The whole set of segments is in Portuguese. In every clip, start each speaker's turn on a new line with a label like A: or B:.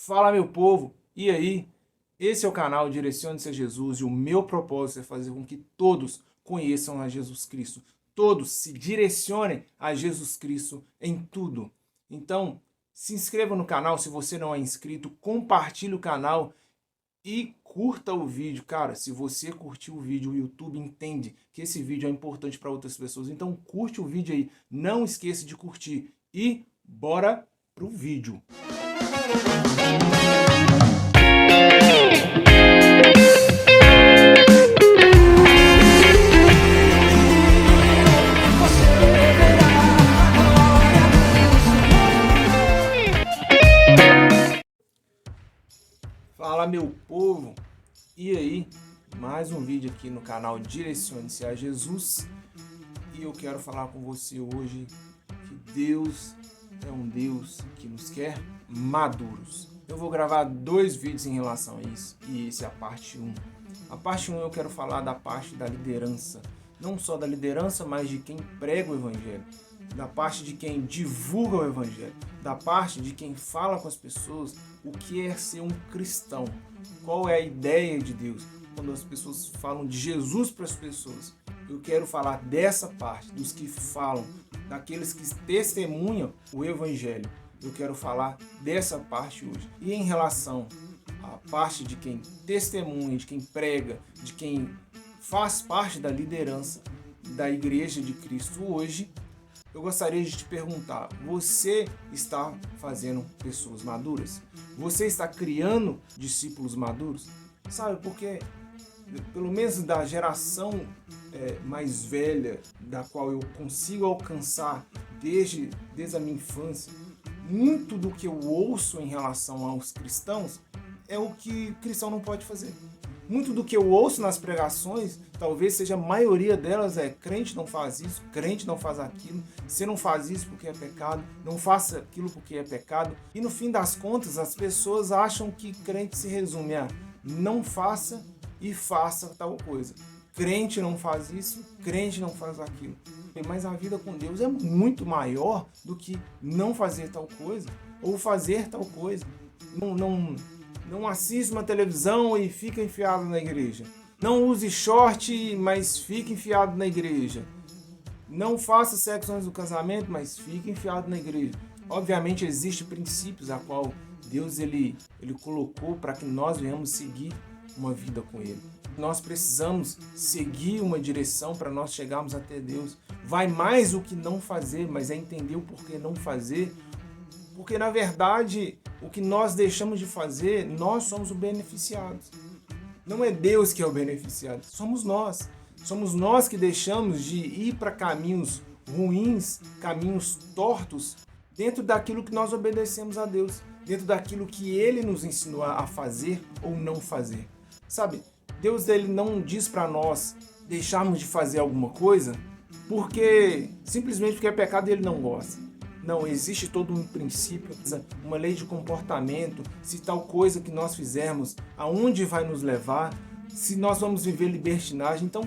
A: Fala, meu povo, e aí? Esse é o canal Direcione-se a Jesus e o meu propósito é fazer com que todos conheçam a Jesus Cristo. Todos se direcionem a Jesus Cristo em tudo. Então, se inscreva no canal se você não é inscrito, compartilhe o canal e curta o vídeo. Cara, se você curtir o vídeo, o YouTube entende que esse vídeo é importante para outras pessoas. Então, curte o vídeo aí, não esqueça de curtir e bora pro vídeo. Fala, meu povo, e aí? Mais um vídeo aqui no canal Direcione-se a Jesus e eu quero falar com você hoje que Deus é um Deus que nos quer maduros. Eu vou gravar dois vídeos em relação a isso e esse é a parte 1. A parte 1 eu quero falar da parte da liderança, não só da liderança, mas de quem prega o Evangelho, da parte de quem divulga o Evangelho, da parte de quem fala com as pessoas o que é ser um cristão, qual é a ideia de Deus, quando as pessoas falam de Jesus para as pessoas. Eu quero falar dessa parte, dos que falam, daqueles que testemunham o Evangelho. Eu quero falar dessa parte hoje. E em relação à parte de quem testemunha, de quem prega, de quem faz parte da liderança da Igreja de Cristo hoje, eu gostaria de te perguntar, você está fazendo pessoas maduras? Você está criando discípulos maduros? Sabe, porque pelo menos da geração mais velha, da qual eu consigo alcançar desde a minha infância, muito do que eu ouço em relação aos cristãos é o que o cristão não pode fazer. Muito do que eu ouço nas pregações, talvez seja a maioria delas crente não faz isso, crente não faz aquilo, você não faz isso porque é pecado, não faça aquilo porque é pecado. E no fim das contas, as pessoas acham que crente se resume a não faça e faça tal coisa. Crente não faz isso, crente não faz aquilo. Mas a vida com Deus é muito maior do que não fazer tal coisa ou fazer tal coisa. Não assista uma televisão e fica enfiado na igreja. Não use short, mas fique enfiado na igreja. Não faça sexo antes do casamento, mas fique enfiado na igreja. Obviamente existem princípios a qual Deus ele colocou para que nós venhamos seguir uma vida com Ele. Nós precisamos seguir uma direção para nós chegarmos até Deus. Vai mais o que não fazer, mas é entender o porquê não fazer. Porque, na verdade, o que nós deixamos de fazer, nós somos os beneficiados. Não é Deus que é o beneficiado, somos nós. Somos nós que deixamos de ir para caminhos ruins, caminhos tortos, dentro daquilo que nós obedecemos a Deus, dentro daquilo que Ele nos ensinou a fazer ou não fazer. Sabe, Deus ele não diz para nós deixarmos de fazer alguma coisa simplesmente porque é pecado e Ele não gosta. Não, existe todo um princípio, uma lei de comportamento, se tal coisa que nós fizermos, aonde vai nos levar, se nós vamos viver libertinagem. Então,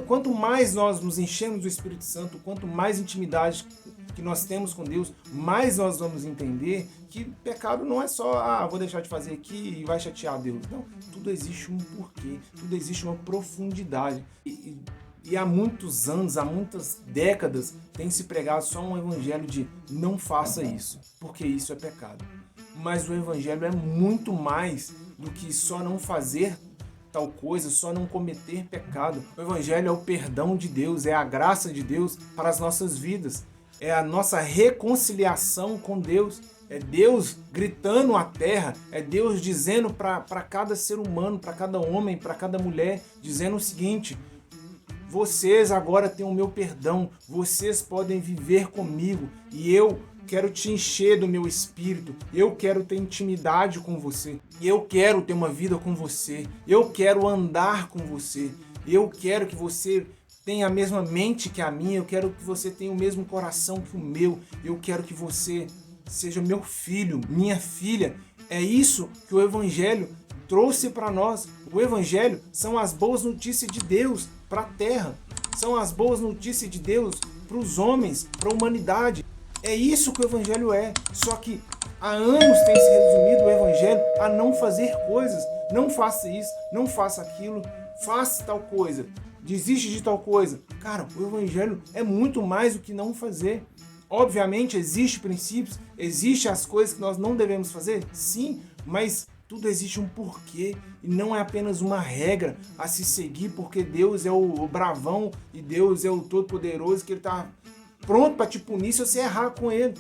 A: quanto mais nós nos enchemos do Espírito Santo, quanto mais intimidade que nós temos com Deus, mais nós vamos entender que pecado não é só, vou deixar de fazer aqui e vai chatear Deus. Não, tudo existe um porquê, tudo existe uma profundidade. E há muitos anos, há muitas décadas, tem se pregado só um evangelho de não faça isso, porque isso é pecado. Mas o evangelho é muito mais do que só não fazer tal coisa, só não cometer pecado. O evangelho é o perdão de Deus, é a graça de Deus para as nossas vidas. É a nossa reconciliação com Deus. É Deus gritando à terra, é Deus dizendo para cada ser humano, para cada homem, para cada mulher, dizendo o seguinte: vocês agora têm o meu perdão, vocês podem viver comigo e eu quero te encher do meu espírito, eu quero ter intimidade com você, eu quero ter uma vida com você, eu quero andar com você, eu quero que você tenha a mesma mente que a minha, eu quero que você tenha o mesmo coração que o meu, eu quero que você seja meu filho, minha filha. É isso que o Evangelho trouxe para nós. O Evangelho são as boas notícias de Deus para a terra, são as boas notícias de Deus para os homens, para a humanidade. É isso que o Evangelho é. Só que há anos tem se resumido o Evangelho dizendo a não fazer coisas. Não faça isso, não faça aquilo, faça tal coisa, desiste de tal coisa. Cara, o evangelho é muito mais do que não fazer. Obviamente, existem princípios, existem as coisas que nós não devemos fazer, sim, mas tudo existe um porquê e não é apenas uma regra a se seguir, porque Deus é o bravão e Deus é o todo-poderoso, que Ele está pronto para te punir se você errar com Ele.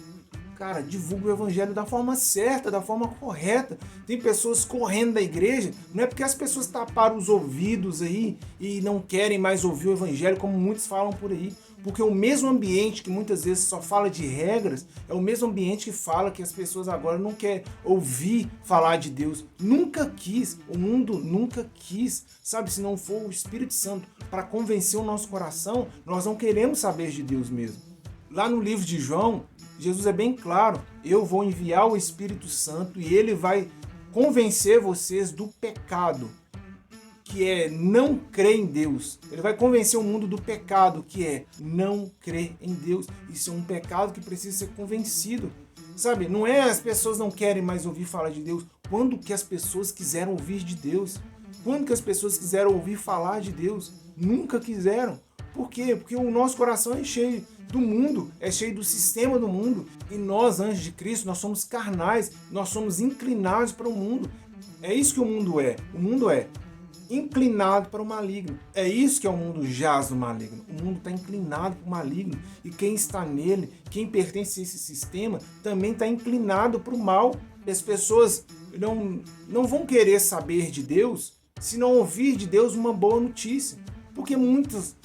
A: Cara, divulga o evangelho da forma certa, da forma correta. Tem pessoas correndo da igreja, não é porque as pessoas taparam os ouvidos aí e não querem mais ouvir o evangelho, como muitos falam por aí. Porque o mesmo ambiente que muitas vezes só fala de regras, é o mesmo ambiente que fala que as pessoas agora não querem ouvir falar de Deus. Nunca quis, o mundo nunca quis. Sabe, se não for o Espírito Santo para convencer o nosso coração, nós não queremos saber de Deus mesmo. Lá no livro de João, Jesus é bem claro, eu vou enviar o Espírito Santo e ele vai convencer vocês do pecado, que é não crer em Deus. Ele vai convencer o mundo do pecado, que é não crer em Deus. Isso é um pecado que precisa ser convencido. Sabe, não é as pessoas não querem mais ouvir falar de Deus. Quando que as pessoas quiseram ouvir de Deus? Quando que as pessoas quiseram ouvir falar de Deus? Nunca quiseram. Por quê? Porque o nosso coração é cheio do mundo, é cheio do sistema do mundo. E nós, anjos de Cristo, nós somos carnais, nós somos inclinados para o mundo. É isso que o mundo é. O mundo é inclinado para o maligno. É isso que é o mundo jaz do maligno. O mundo está inclinado para o maligno. E quem está nele, quem pertence a esse sistema, também está inclinado para o mal. As pessoas não vão querer saber de Deus se não ouvir de Deus uma boa notícia. Porque muitos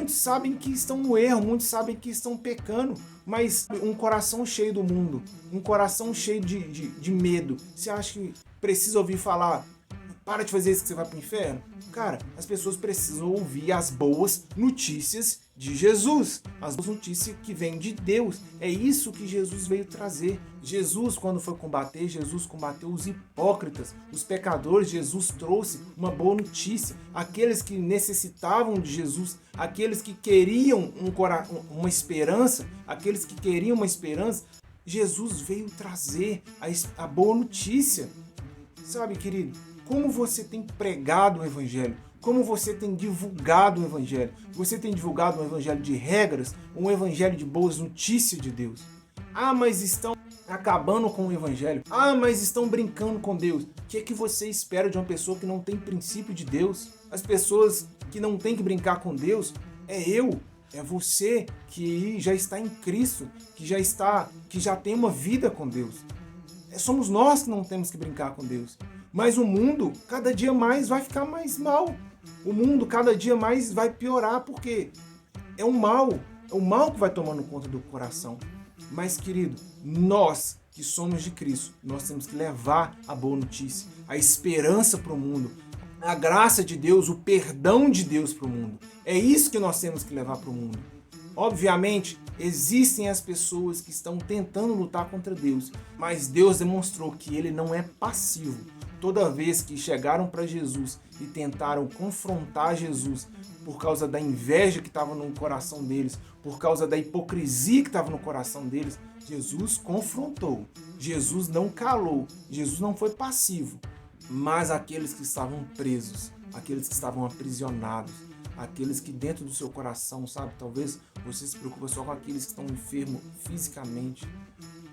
A: sabem que estão no erro, muitos sabem que estão pecando, mas um coração cheio do mundo, um coração cheio de medo, você acha que precisa ouvir falar, para de fazer isso que você vai para o inferno? Cara, as pessoas precisam ouvir as boas notícias de Jesus, as boas notícias que vêm de Deus. É isso que Jesus veio trazer. Jesus, quando foi combater, Jesus combateu os hipócritas, os pecadores. Jesus trouxe uma boa notícia. Aqueles que necessitavam de Jesus, aqueles que queriam uma esperança, aqueles que queriam uma esperança, Jesus veio trazer a boa notícia. Sabe, querido, como você tem pregado o evangelho? Como você tem divulgado o evangelho? Você tem divulgado um evangelho de regras, um evangelho de boas notícias de Deus? Ah, mas estão acabando com o evangelho. Ah, mas estão brincando com Deus. O que é que você espera de uma pessoa que não tem princípio de Deus? As pessoas que não têm que brincar com Deus é você que já está em Cristo, que já tem uma vida com Deus. Somos nós que não temos que brincar com Deus. Mas o mundo cada dia mais vai ficar mais mal. O mundo cada dia mais vai piorar, porque é o mal que vai tomando conta do coração. Mas, querido, nós que somos de Cristo, nós temos que levar a boa notícia, a esperança para o mundo, a graça de Deus, o perdão de Deus para o mundo. É isso que nós temos que levar para o mundo. Obviamente, existem as pessoas que estão tentando lutar contra Deus, mas Deus demonstrou que ele não é passivo. Toda vez que chegaram para Jesus e tentaram confrontar Jesus por causa da inveja que estava no coração deles, por causa da hipocrisia que estava no coração deles, Jesus confrontou. Jesus não calou, Jesus não foi passivo. Mas aqueles que estavam presos, aqueles que estavam aprisionados, aqueles que dentro do seu coração, sabe, talvez você se preocupa só com aqueles que estão enfermos fisicamente,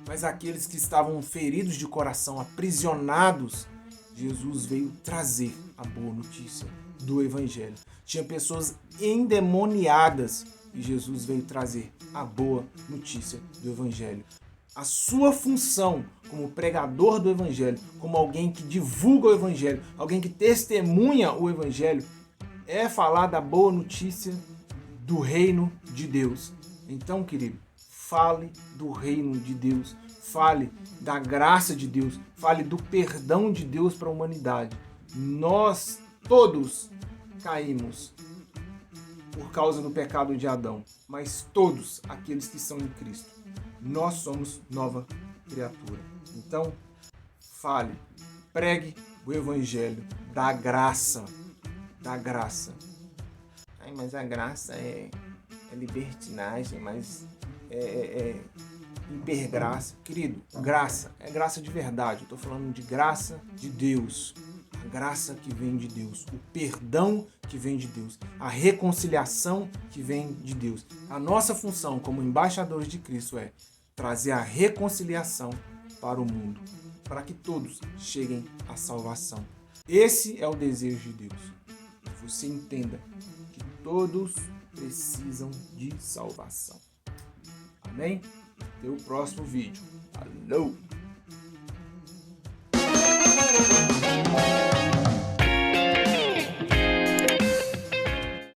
A: mas aqueles que estavam feridos de coração, aprisionados, Jesus veio trazer a boa notícia do Evangelho. Tinha pessoas endemoniadas e Jesus veio trazer a boa notícia do Evangelho. A sua função como pregador do Evangelho, como alguém que divulga o Evangelho, alguém que testemunha o Evangelho, é falar da boa notícia do reino de Deus. Então, querido, fale do reino de Deus, fale da graça de Deus, fale do perdão de Deus para a humanidade. Nós todos caímos por causa do pecado de Adão, mas todos aqueles que são em Cristo, nós somos nova criatura. Então, fale, pregue o evangelho da graça, da graça. Ai, mas a graça é libertinagem, mas hipergraça. Querido, graça é graça de verdade. Eu estou falando de graça de Deus. A graça que vem de Deus, o perdão que vem de Deus, a reconciliação que vem de Deus. A nossa função como embaixadores de Cristo é trazer a reconciliação para o mundo, para que todos cheguem à salvação. Esse é o desejo de Deus. Que você entenda que todos precisam de salvação. Amém? Até o próximo vídeo. Falou!